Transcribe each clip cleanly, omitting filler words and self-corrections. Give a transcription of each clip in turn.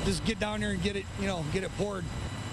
just get down there and get it, get it poured.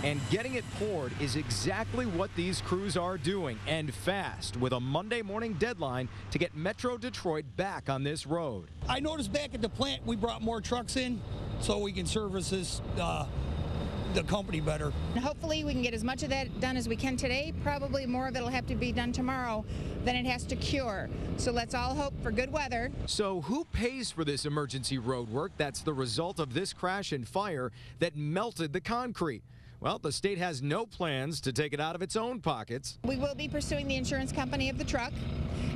And getting it poured is exactly what these crews are doing, and fast, with a Monday morning deadline to get Metro Detroit back on this road. I noticed back at the plant we brought more trucks in so we can service this, the company better. Hopefully we can get as much of that done as we can today. Probably more of it will have to be done tomorrow than it has to cure. So let's all hope for good weather. So who pays for this emergency road work that's the result of this crash and fire that melted the concrete? Well, the state has no plans to take it out of its own pockets. We will be pursuing the insurance company of the truck,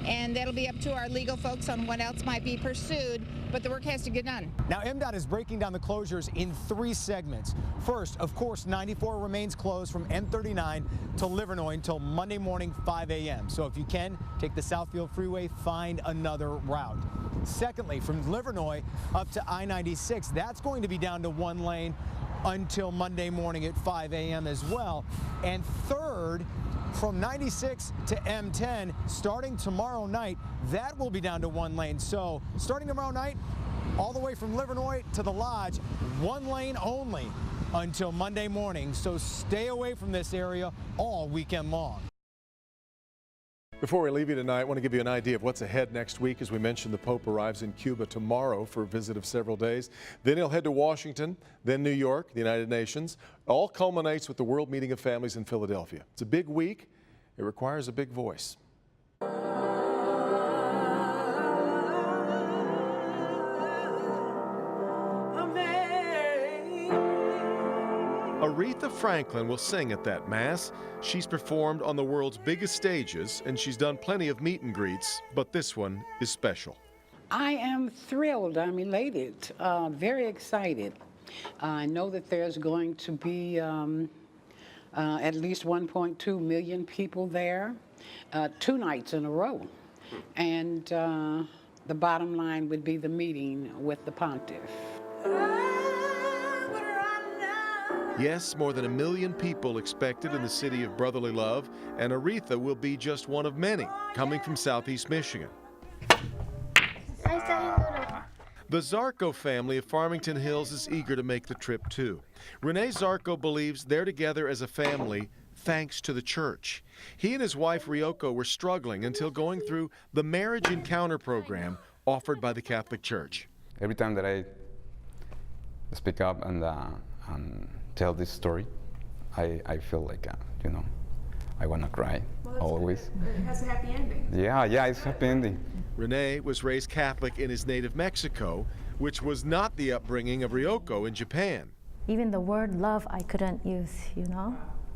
and that'll be up to our legal folks on what else might be pursued, but the work has to get done. Now, MDOT is breaking down the closures in 3 segments. First, of course, 94 remains closed from M39 to Livernois until Monday morning 5 a.m. So if you can, take the Southfield Freeway, find another route. Secondly, from Livernois up to I-96, that's going to be down to 1 lane until Monday morning at 5 a.m. as well. And third, from 96 to M10, starting tomorrow night, that will be down to 1 lane. So starting tomorrow night, all the way from Livernois to the Lodge, 1 lane only until Monday morning. So stay away from this area all weekend long. Before we leave you tonight, I want to give you an idea of what's ahead next week. As we mentioned, the Pope arrives in Cuba tomorrow for a visit of several days. Then he'll head to Washington, then New York, the United Nations. All culminates with the World Meeting of Families in Philadelphia. It's a big week. It requires a big voice. Aretha Franklin will sing at that Mass. She's performed on the world's biggest stages, and she's done plenty of meet and greets, but this one is special. I am thrilled. I'm elated, very excited. I know that there's going to be at least 1.2 million people there, 2 nights in a row. And the bottom line would be the meeting with the pontiff. Yes, more than 1 million people expected in the city of brotherly love, and Aretha will be just one of many coming from Southeast Michigan. The Zarko family of Farmington Hills is eager to make the trip too. Renee Zarko believes they're together as a family thanks to the church. He and his wife Ryoko were struggling until going through the Marriage Encounter program offered by the Catholic Church. Every time that I speak up and tell this story, I feel like, I want to cry, always. It has a happy ending. Yeah, it's a happy ending. Renee was raised Catholic in his native Mexico, which was not the upbringing of Ryoko in Japan. Even the word love I couldn't use,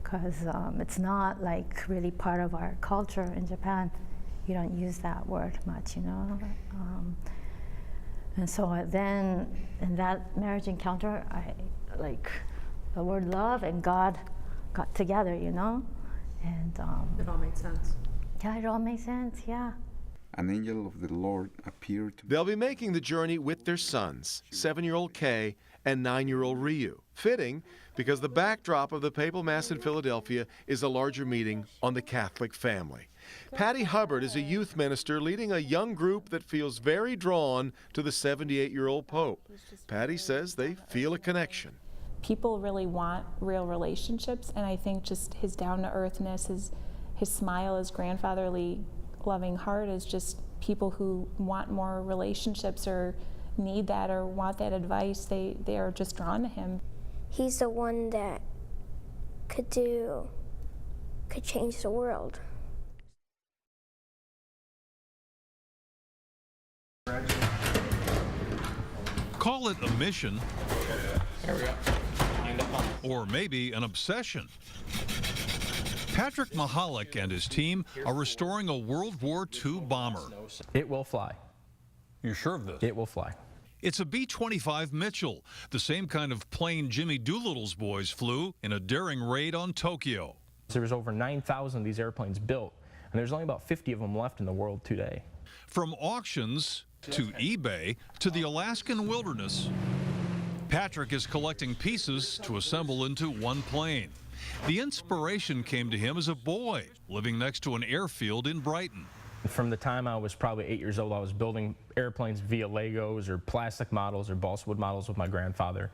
because it's not like really part of our culture in Japan. You don't use that word much, and so then in that marriage encounter, the word love and God got together, and it all made sense. Yeah, it all made sense, yeah. An angel of the Lord appeared to me. They'll be making the journey with their sons, 7-year-old Kay and 9-year-old Ryu. Fitting, because the backdrop of the Papal Mass in Philadelphia is a larger meeting on the Catholic family. Patty Hubbard is a youth minister leading a young group that feels very drawn to the 78-year-old Pope. Patty says they feel a connection. People really want real relationships, and I think just his down-to-earthness, his smile, his grandfatherly loving heart is just people who want more relationships or need that or want that advice. They are just drawn to him. He's the one that could change the world. Call it a mission, or maybe an obsession. Patrick Mahalik and his team are restoring a World War II bomber. It will fly. You're sure of this? It will fly. It's a B-25 Mitchell, the same kind of plane Jimmy Doolittle's boys flew in a daring raid on Tokyo. There was over 9,000 of these airplanes built, and there's only about 50 of them left in the world today. From auctions to eBay to the Alaskan wilderness, Patrick is collecting pieces to assemble into one plane. The inspiration came to him as a boy, living next to an airfield in Brighton. From the time I was probably 8 years old, I was building airplanes via Legos or plastic models or balsa wood models with my grandfather.